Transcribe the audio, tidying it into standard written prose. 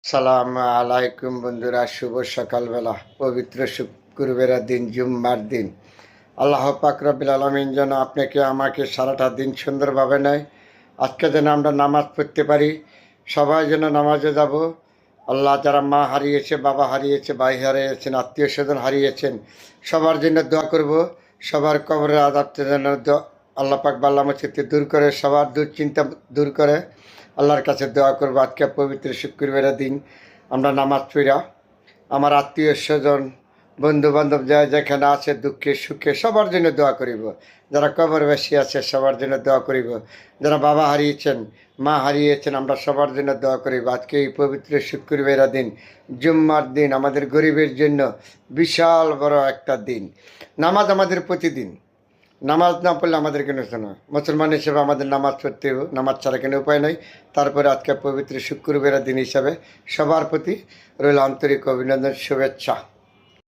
সালাম আলাইকুম বন্ধুরা, শুভ সকালবেলা। পবিত্র শুক্রবারের দিন, জুম্মার দিন। আল্লাহ পাক রব্বিল আলামিন যেন আপনাকে আমাকে সারাটা দিন সুন্দরভাবে নেয়। আজকে যেন আমরা নামাজ পড়তে পারি, সবাই যেন নামাজে যাব। আল্লাহ যারা মা হারিয়েছে, বাবা হারিয়েছে, ভাই হারিয়েছেন, আত্মীয় স্বজন হারিয়েছেন, সবার জন্য দোয়া করব। সবার কবরের আযাবটা যেন আল্লাহ পাক বাল্লা মুসিবত দূর করে, সবার দুশ্চিন্তা দূর করে। আল্লাহর কাছে দোয়া করবো। আজকে পবিত্র শুক্রবারের দিন আমরা নামাজ পড়া আমার আত্মীয় স্বজন, বন্ধু বান্ধব যা যেখানে আছে, দুঃখে সুখে সবার জন্য দোয়া করিব। যারা কবরবাসী আছে সবার জন্য দোয়া করিব। যারা বাবা হারিয়েছেন, মা হারিয়েছেন, আমরা সবার জন্য দোয়া করিব। আজকে এই পবিত্র শুক্রবারের দিন, জুম্মার দিন, আমাদের গরিবের জন্য বিশাল বড় একটা দিন। নামাজ আমাদের প্রতিদিন, নামাজ না পড়লে আমাদের কেন শোনা, মুসলমান হিসেবে আমাদের নামাজ পড়তে হবে, নামাজ ছাড়া কোনো উপায় নাই। তারপরে আজকে পবিত্র শুক্রবারের দিন হিসাবে সবার প্রতি রইল আন্তরিক অভিনন্দন, শুভেচ্ছা।